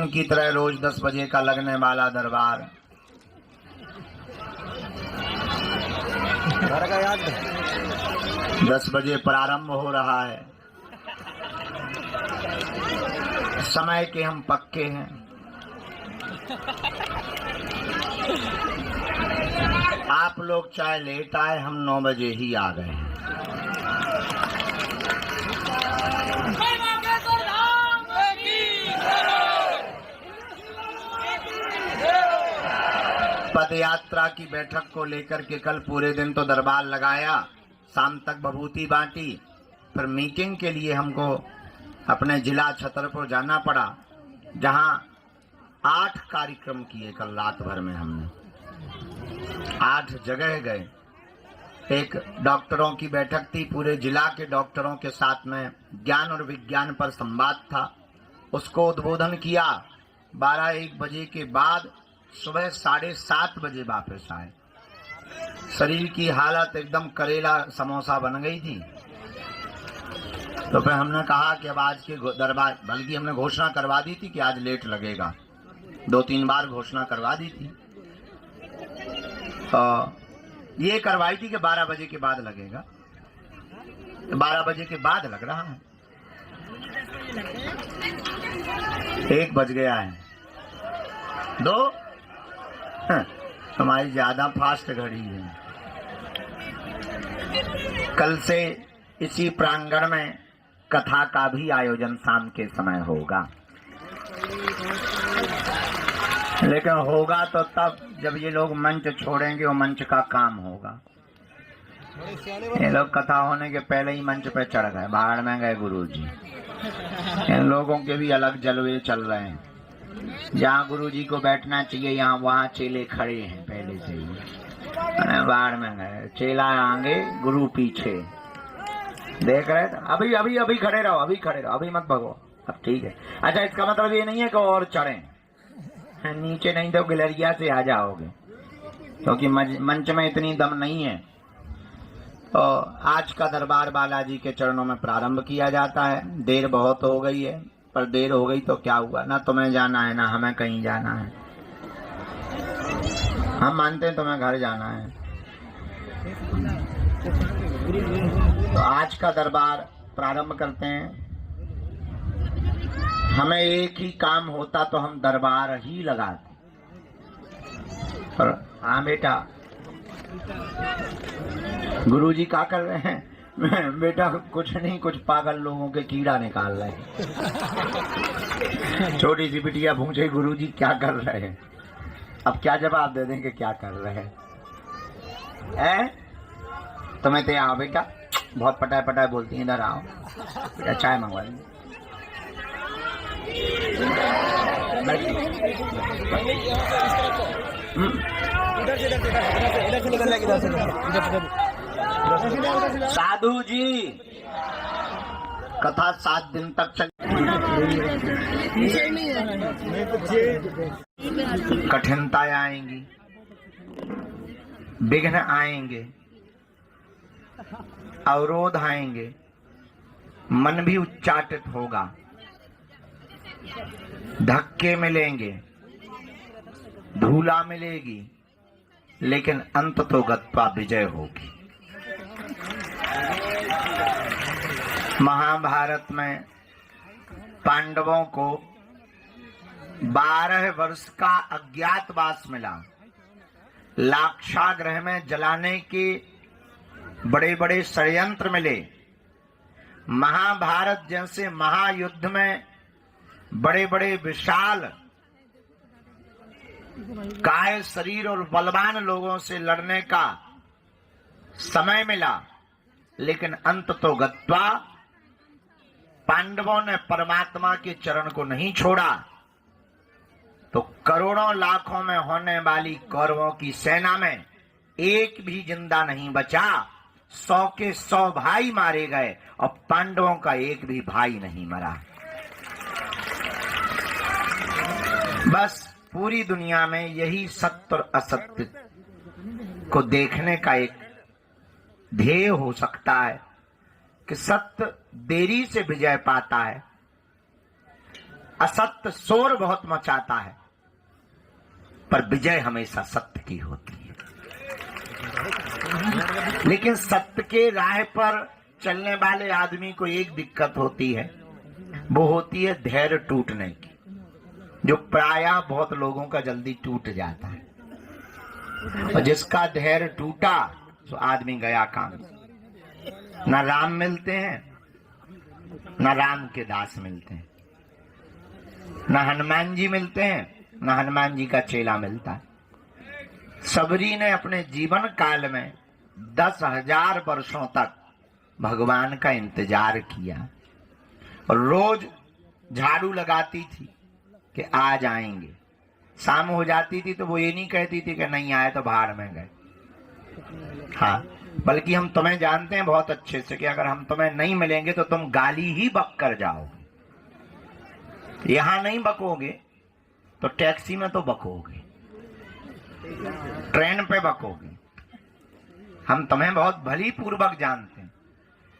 दिन की तरह रोज 10 बजे का लगने वाला दरबार 10 बजे प्रारंभ हो रहा है। समय के हम पक्के हैं। आप लोग चाहे लेट आए, हम 9 बजे ही आ गए हैं। पद यात्रा की बैठक को लेकर के कल पूरे दिन तो दरबार लगाया, शाम तक भभूति बांटी, फिर मीटिंग के लिए हमको अपने जिला छतरपुर जाना पड़ा, जहां 8 कार्यक्रम किए कल रात भर में। हमने 8 जगह गए। एक डॉक्टरों की बैठक थी, पूरे जिला के डॉक्टरों के साथ में ज्ञान और विज्ञान पर संवाद था, उसको उद्बोधन किया। 12-1 बजे के बाद सुबह 7:30 बजे वापस आए। शरीर की हालत एकदम करेला समोसा बन गई थी। तो फिर हमने कहा कि अब आज के दरबार, बल्कि हमने घोषणा करवा दी थी कि आज लेट लगेगा, 2-3 बार घोषणा करवा दी थी। तो ये करवाई थी कि 12 बजे के बाद लगेगा, 12 बजे के बाद लग रहा है। 1 बज गया है। 2 हमारी ज्यादा फास्ट घड़ी है। कल से इसी प्रांगण में कथा का भी आयोजन शाम के समय होगा, लेकिन होगा तो तब जब ये लोग मंच छोड़ेंगे, वो मंच का काम होगा। ये लोग कथा होने के पहले ही मंच पे चढ़ गए, बाहर में गए गुरुजी। इन लोगों के भी अलग जलवे चल रहे हैं। जहाँ गुरुजी को बैठना चाहिए, यहाँ वहाँ चेले खड़े हैं पहले से ही, बाहर में गए। चेला आगे, गुरु पीछे, देख रहे थे। अभी अभी अभी खड़े रहो, अभी खड़े रहो, अभी मत भगो। अब ठीक है। अच्छा, इसका मतलब ये नहीं है कि और चढ़े, नीचे नहीं तो गिलरिया से आ जाओगे, क्योंकि मंच में इतनी दम नहीं है। तो आज का दरबार बालाजी के चरणों में प्रारंभ किया जाता है। देर बहुत हो गई है, पर देर हो गई तो क्या हुआ, ना तुम्हें जाना है ना हमें कहीं जाना है। हम मानते हैं तुम्हें घर जाना है। तो आज का दरबार प्रारंभ करते हैं। हमें एक ही काम होता तो हम दरबार ही लगाते, पर हाँ बेटा, गुरुजी क्या कर रहे हैं? बेटा कुछ नहीं, कुछ पागल लोगों के कीड़ा निकाल रहे हैं। छोटी सी बिटिया पूछे गुरुजी क्या कर रहे हैं, अब क्या जवाब दे देंगे क्या कर रहे हैं? तुम्हें तो आओ बेटा, बहुत पटाए पटाए बोलती हैं, इधर आओ बेटा, चाय मंगवा लेंगे। साधु जी, कथा 7 दिन तक चली। कठिनताएं आएंगी, विघ्न आएंगे, अवरोध आएंगे, मन भी उच्चाटित होगा, धक्के मिलेंगे, धूला मिलेगी, लेकिन अंत तो गत्वा विजय होगी। महाभारत में पांडवों को 12 वर्ष का अज्ञातवास मिला। लाक्षागृह में जलाने के बड़े बड़े षड्यंत्र मिले। महाभारत जैसे महायुद्ध में बड़े बड़े विशाल काय शरीर और बलवान लोगों से लड़ने का समय मिला, लेकिन अंत तो गत्वा पांडवों ने परमात्मा के चरण को नहीं छोड़ा। तो करोड़ों लाखों में होने वाली कौरवों की सेना में एक भी जिंदा नहीं बचा। 100 के 100 भाई मारे गए और पांडवों का एक भी भाई नहीं मरा। बस पूरी दुनिया में यही सत्य और असत्य को देखने का एक ध्येय हो सकता है कि सत्य देरी से विजय पाता है, असत्य शोर बहुत मचाता है, पर विजय हमेशा सत्य की होती है। लेकिन सत्य के राह पर चलने वाले आदमी को एक दिक्कत होती है, वो होती है धैर्य टूटने की, जो प्रायः बहुत लोगों का जल्दी टूट जाता है। और जिसका धैर्य टूटा तो आदमी गया काम। न राम मिलते हैं, न राम के दास मिलते हैं, न हनुमान जी मिलते हैं, न हनुमान जी का चेला मिलता है। सबरी ने अपने जीवन काल में 10,000 वर्षों तक भगवान का इंतजार किया और रोज झाड़ू लगाती थी कि आज आएंगे। शाम हो जाती थी तो वो ये नहीं कहती थी कि नहीं आए तो भाड़ में गए। हाँ, बल्कि हम तुम्हें जानते हैं बहुत अच्छे से कि अगर हम तुम्हें नहीं मिलेंगे तो तुम गाली ही बक कर जाओगे। यहां नहीं बकोगे तो टैक्सी में तो बकोगे, ट्रेन पे बकोगे। हम तुम्हें बहुत भली पूर्वक जानते हैं।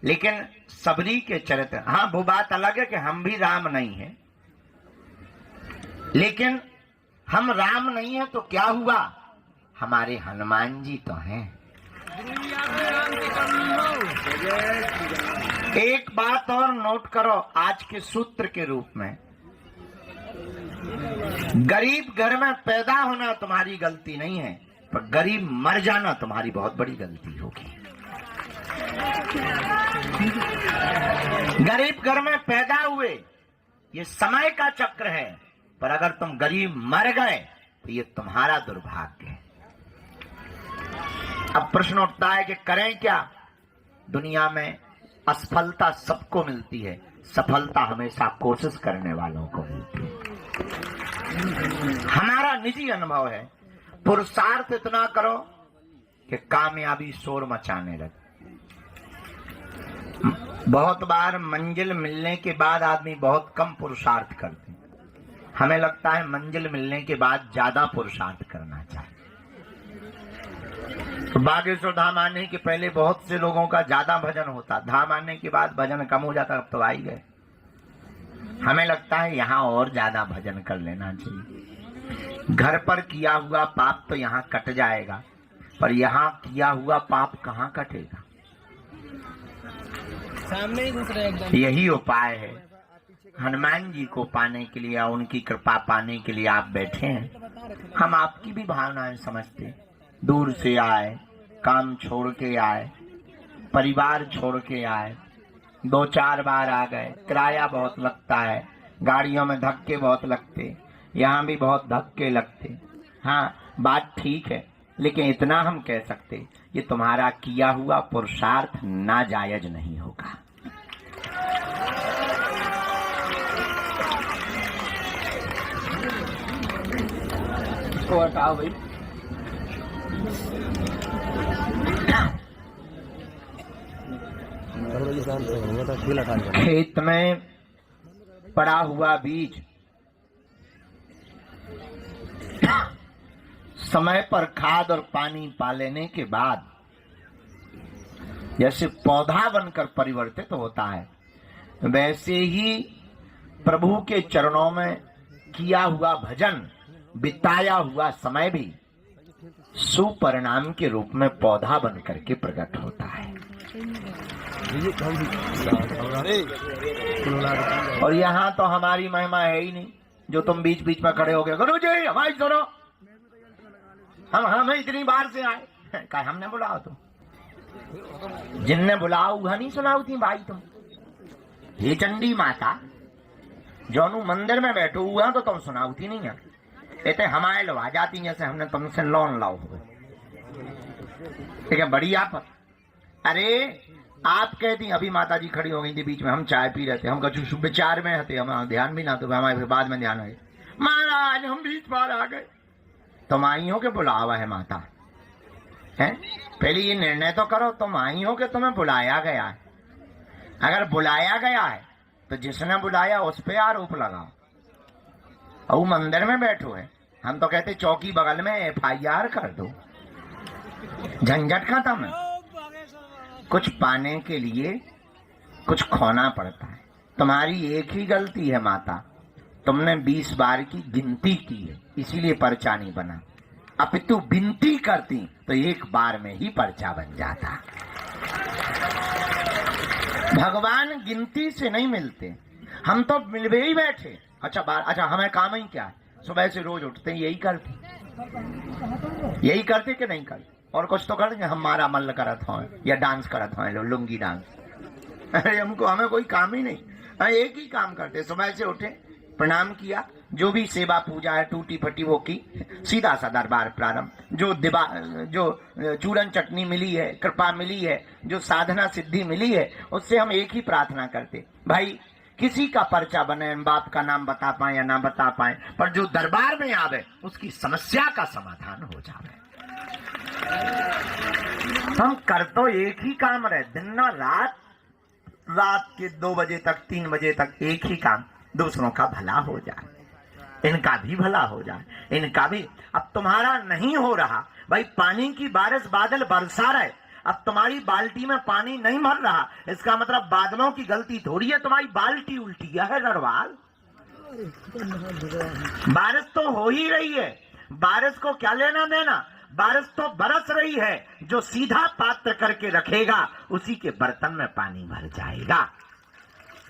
लेकिन सबरी के चरित्र, हाँ वो बात अलग है कि हम भी राम नहीं है, लेकिन हम राम नहीं है तो क्या हुआ, हमारे हनुमान जी तो हैं। एक बात और नोट करो आज के सूत्र के रूप में, गरीब घर में पैदा होना तुम्हारी गलती नहीं है, पर गरीब मर जाना तुम्हारी बहुत बड़ी गलती होगी। गरीब घर में पैदा हुए ये समय का चक्र है, पर अगर तुम गरीब मर गए तो ये तुम्हारा दुर्भाग्य है। अब प्रश्न उठता है कि करें क्या। दुनिया में असफलता सबको मिलती है, सफलता हमेशा कोशिश करने वालों को मिलती है। हमारा निजी अनुभव है, पुरुषार्थ इतना करो कि कामयाबी शोर मचाने लगे। बहुत बार मंजिल मिलने के बाद आदमी बहुत कम पुरुषार्थ करते हैं। हमें लगता है मंजिल मिलने के बाद ज्यादा पुरुषार्थ करना चाहिए। तो बागेश्वर धाम आने के पहले बहुत से लोगों का ज्यादा भजन होता, धाम आने के बाद भजन कम हो जाता, अब तो आ ही गए। हमें लगता है यहाँ और ज्यादा भजन कर लेना चाहिए। घर पर किया हुआ पाप तो यहाँ कट जाएगा, पर यहाँ किया हुआ पाप कहाँ कटेगा। सामने ही घुस रहे एकदम। यही उपाय है। हनुमान जी को पाने के लिए, उनकी कृपा पाने के लिए आप बैठे हैं। हम आपकी भी भावनाएं समझते। दूर से आए, काम छोड़ के आए, परिवार छोड़ के आए, 2-4 बार आ गए, किराया बहुत लगता है, गाड़ियों में धक्के बहुत लगते, यहाँ भी बहुत धक्के लगते। हाँ, बात ठीक है, लेकिन इतना हम कह सकते, ये तुम्हारा किया हुआ पुरुषार्थ नाजायज नहीं होगा। इसको हटाओ भाई। खेत में पड़ा हुआ बीज समय पर खाद और पानी पा लेने के बाद जैसे पौधा बनकर परिवर्तित होता है, वैसे ही प्रभु के चरणों में किया हुआ भजन, बिताया हुआ समय भी सुपरिणाम के रूप में पौधा बन करके प्रकट होता है। और यहाँ तो हमारी महिमा है ही नहीं, जो तुम बीच बीच में खड़े हो गए, गुरु जी हमारी सुनो, हम इतनी बार से आए, क्या हमने बुलाओ तुम, जिनने बुलाओ वह नहीं सुनाओ थी भाई तुम। हे चंडी माता, जोनू मंदिर में बैठो हुआ तो तुम सुनाओ थी नहीं है, इतने हमारे लो आ जाती जैसे हमने तुमसे लोन लाओ हुए। ठीक है, बड़ी आप। अरे आप कहती अभी माता जी खड़ी हो गई थी बीच में, हम चाय पी रहे थे, हम कछु विचार में हते, हम ध्यान भी ना, तो हमारे बाद में ध्यान आए, महाराज हम बीच बार आ गए। तुम आई हो के बुलावा है माता है, पहले ये निर्णय तो करो, तुम आई हो कि तुम्हें बुलाया गया है। अगर बुलाया गया है तो जिसने बुलाया उस पे आरोप लगाओ। और मंदिर में बैठो है, हम तो कहते चौकी बगल में FIR कर दो, झंझट खत्म है। कुछ पाने के लिए कुछ खोना पड़ता है। तुम्हारी एक ही गलती है माता, तुमने 20 बार की गिनती की है, इसीलिए पर्चा नहीं बना। अपितु विनती करती तो एक बार में ही पर्चा बन जाता। भगवान गिनती से नहीं मिलते, हम तो मिलवे ही बैठे। अच्छा हमें काम ही क्या है, सुबह से रोज उठते हैं यही करते कि नहीं करते, और कुछ तो करेंगे। हम मारा मल्ल करत हो या डांस करत हो, लुंगी डांस। अरे हमें कोई काम ही नहीं, एक ही काम करते। सुबह से उठे, प्रणाम किया, जो भी सेवा पूजा है टूटी फटी वो की, सीधा सा दरबार प्रारंभ। जो चूरन चटनी मिली है, कृपा मिली है, जो साधना सिद्धि मिली है, उससे हम एक ही प्रार्थना करते, भाई किसी का पर्चा बने, बाप का नाम बता पाए या ना बता पाए, पर जो दरबार में आवे उसकी समस्या का समाधान हो जावे। हम कर तो एक ही काम रहे, दिन ना रात के 2 बजे तक 3 बजे तक एक ही काम, दूसरों का भला हो जाए, इनका भी भला हो जाए, इनका भी। अब तुम्हारा नहीं हो रहा, भाई पानी की बारिश बादल बरसा रहे, अब तुम्हारी बाल्टी में पानी नहीं भर रहा, इसका मतलब बादलों की गलती थोड़ी है, तुम्हारी बाल्टी उल्टी है नरवाल। बारिश तो हो ही रही है, बारिश को क्या लेना देना, बारिश तो बरस रही है। जो सीधा पात्र करके रखेगा उसी के बर्तन में पानी भर जाएगा।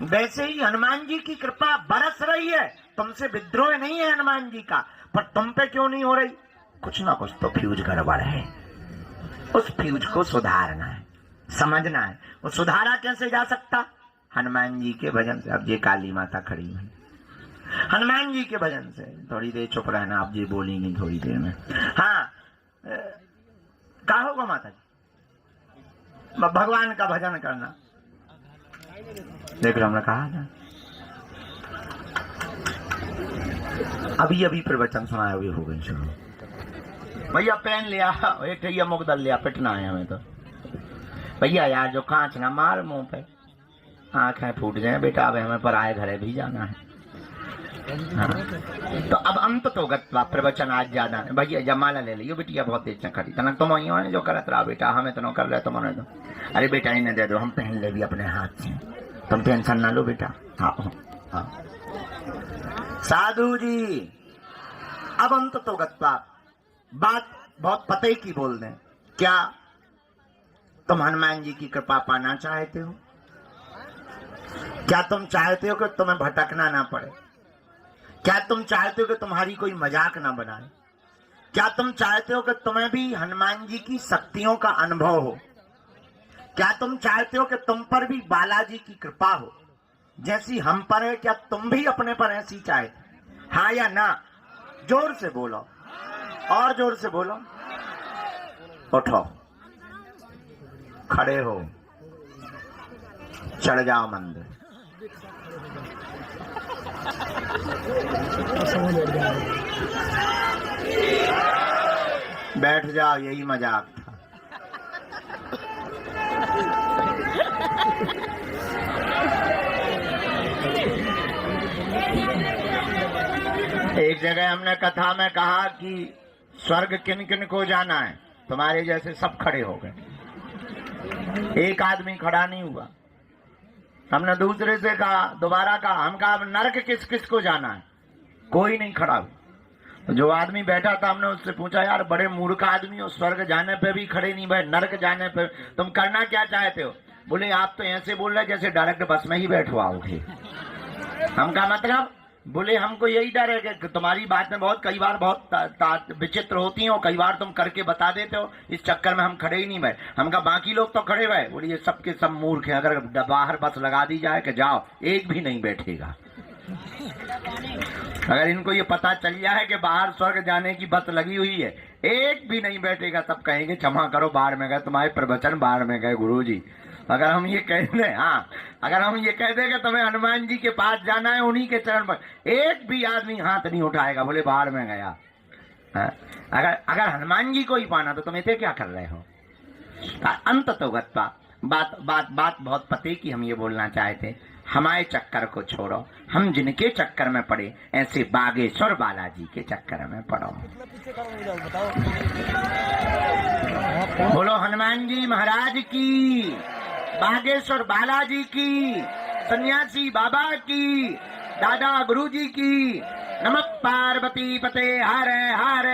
वैसे ही हनुमान जी की कृपा बरस रही है, तुमसे विद्रोह नहीं है हनुमान जी का, पर तुम पे क्यों नहीं हो रही? कुछ ना कुछ तो फ्यूज गड़बड़ है, उस फ्यूज को सुधारना है, समझना है। वो सुधारा कैसे जा सकता? हनुमान जी के भजन से। अब ये काली माता खड़ी है, हनुमान जी के भजन से। थोड़ी देर चुप रहना, आप जी बोलेंगी थोड़ी देर में। हाँ, क्या होगा माता जी? भगवान का भजन करना। देख लो, हमने कहा ना, अभी प्रवचन सुनाया हुए हो गए शुरू। भैया पेन लिया, एक ये मुकदल लिया, पिटना है हमें तो। भैया यार जो कांच ना मार मुंह पे, आंखें फूट जाए बेटा, अब हमें पर आए घरे भी जाना है। हाँ। तो अब अंत तो गत्वा, प्रवचन आज ज्यादा है। भैया जमाला ले लियो, बेटिया बहुत देर से खड़ी, तनक तुम वही हो जो करत रहा बेटा, हमें तो न कर रहे, तुम तो। अरे बेटा इन्हें दे दो, हम पहन ले भी अपने हाथ से, तुम टेंशन ना लो बेटा। हाँ। साधु जी, अब अंत तो गत्वा, बात बहुत पते की बोल दें। क्या तुम हनुमान जी की कृपा पाना चाहते हो? क्या तुम चाहते हो कि तुम्हें भटकना ना पड़े? क्या तुम चाहते हो कि तुम्हारी कोई मजाक ना बनाए? क्या तुम चाहते हो कि तुम्हें भी हनुमान जी की शक्तियों का अनुभव हो? क्या तुम चाहते हो कि तुम पर भी बालाजी की कृपा हो जैसी हम पर है? क्या तुम भी अपने पर ऐसी चाहते? हाँ या ना? जोर से बोलो, और जोर से बोलो। उठो, खड़े हो, चढ़ जाओ मंदिर। बैठ जाओ, यही मजाक था। एक जगह हमने कथा में कहा कि स्वर्ग किन किन को जाना है, तुम्हारे जैसे सब खड़े हो गए, एक आदमी खड़ा नहीं हुआ। हमने दूसरे से कहा, दोबारा कहा, हम कहा नरक किस किस को जाना है, कोई नहीं खड़ा हुआ। तो जो आदमी बैठा था हमने उससे पूछा, यार बड़े मूर्ख आदमी हो, स्वर्ग जाने पे भी खड़े नहीं भाई, नरक जाने पे तुम करना क्या चाहते हो? बोले आप तो ऐसे बोल रहे जैसे डायरेक्ट बस में ही बैठवाओगे। हम कहा मतलब? बोले हमको यही डर है कि तुम्हारी बातें कई बार बहुत विचित्र होती हैं और कई बार तुम करके बता देते हो, इस चक्कर में हम खड़े ही नहीं भाई। हम कहा बाकी लोग तो खड़े हुए। बोले ये सबके सब मूर्ख हैं, अगर बाहर बस लगा दी जाए कि जाओ, एक भी नहीं बैठेगा। अगर इनको ये पता चल जाए कि बाहर स्वर्ग जाने की बस लगी हुई है, एक भी नहीं बैठेगा, तब कहेंगे क्षमा करो, बाहर में गए तुम्हारे प्रवचन, बाहर में गए गुरुजी। अगर हम ये कह दें, हाँ, अगर हम ये कह दें कि तुम्हें हनुमान जी के पास जाना है, उन्हीं के चरण पर, एक भी आदमी हाथ नहीं उठाएगा, बोले बाहर में गया। अगर हनुमान जी को ही पाना तो तुम इसे क्या कर रहे हो? अंत तो गत्वा, बात बहुत पते की हम ये बोलना चाहते, हमारे चक्कर को छोड़ो, हम जिनके चक्कर में पड़े ऐसे बागेश्वर बालाजी के चक्कर में पड़ो। बोलो हनुमान जी महाराज की, बागेश्वर बालाजी की, सन्यासी बाबा की, दादा गुरुजी की। नमः पार्वती पते हर हर।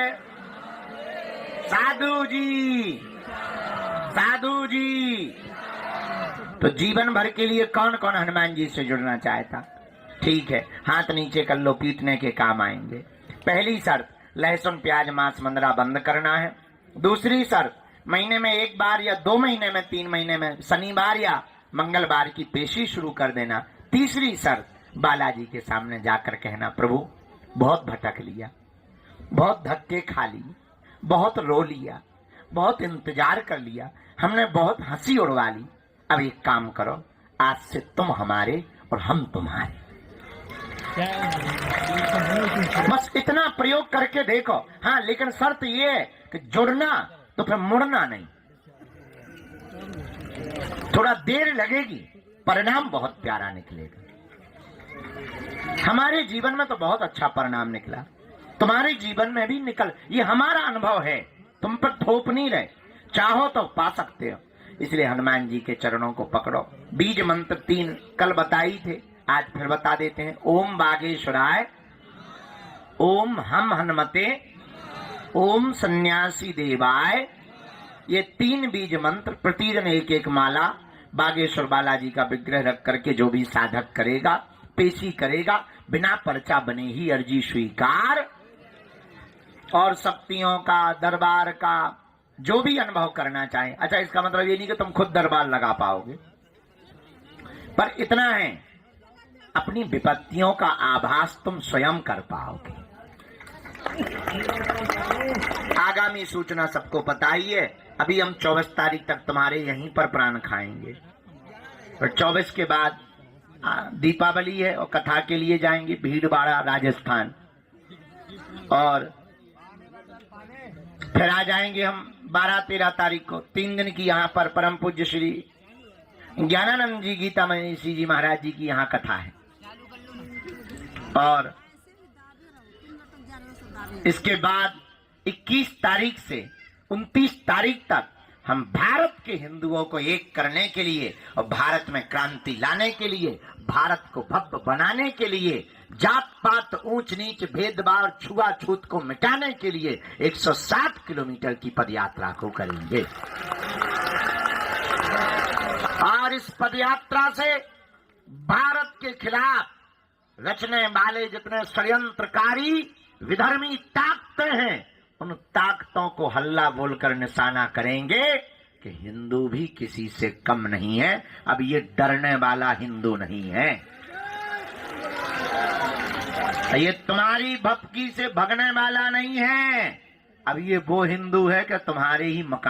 साधु जी, साधु जी। तो जीवन भर के लिए कौन कौन हनुमान जी से जुड़ना चाहता? ठीक है, हाथ नीचे कर लो, पीटने के काम आएंगे। पहली शर्त, लहसुन प्याज मांस मंदरा बंद करना है। दूसरी शर्त, महीने में 1 बार या 2 महीने में 3 महीने में शनिवार या मंगलवार की पेशी शुरू कर देना। तीसरी शर्त, बालाजी के सामने जाकर कहना, प्रभु बहुत भटक लिया, बहुत धक्के खा लिए, बहुत रो लिया, बहुत इंतजार कर लिया, हमने बहुत हंसी उड़वा ली। अब एक काम करो, आज से तुम हमारे और हम तुम्हारे। बस इतना प्रयोग करके देखो। हाँ, लेकिन शर्त ये है कि जुड़ना तो फिर मुड़ना नहीं। थोड़ा देर लगेगी, परिणाम बहुत प्यारा निकलेगा। हमारे जीवन में तो बहुत अच्छा परिणाम निकला, तुम्हारे जीवन में भी निकल। ये हमारा अनुभव है, तुम पर थोप नहीं रहे, चाहो तो पा सकते हो। इसलिए हनुमान जी के चरणों को पकड़ो। बीज मंत्र 3 कल बताई थे, आज फिर बता देते हैं। ओम बागेश्वराय, ओम हम हनुमते, ओम सन्यासी देवाय। ये 3 बीज मंत्र प्रतिदिन 1-1 माला बागेश्वर बालाजी का विग्रह रख करके जो भी साधक करेगा, पेशी करेगा, बिना पर्चा बने ही अर्जी स्वीकार। और शक्तियों का, दरबार का जो भी अनुभव करना चाहे। अच्छा, इसका मतलब ये नहीं कि तुम खुद दरबार लगा पाओगे, पर इतना है, अपनी विपत्तियों का आभास तुम स्वयं कर पाओगे। आगामी सूचना सबको पता ही है। अभी हम 24 तारीख तक तुम्हारे यहीं पर प्राण खाएंगे, और 24 के बाद दीपावली है और कथा के लिए जाएंगे भीड़बाड़ा राजस्थान, और फिर आ जाएंगे हम 12-13 तारीख को। 3 दिन की यहाँ पर परम पूज्य श्री ज्ञानानंद जी गीता मनीषी जी महाराज जी की यहाँ कथा है। और इसके बाद 21 तारीख से 29 तारीख तक हम भारत के हिंदुओं को एक करने के लिए और भारत में क्रांति लाने के लिए, भारत को भव्य बनाने के लिए, जात पात ऊंच नीच भेदभाव छुआछूत को मिटाने के लिए 107 किलोमीटर की पदयात्रा को करेंगे। और इस पदयात्रा से भारत के खिलाफ रचने वाले जितने षड्यंत्रकारी विधर्मी ताकतें हैं, उन ताकतों को हल्ला बोलकर निशाना करेंगे कि हिंदू भी किसी से कम नहीं है। अब ये डरने वाला हिंदू नहीं है, ये तुम्हारी भपकी से भगने वाला नहीं है। अब ये वो हिंदू है कि तुम्हारे ही मकान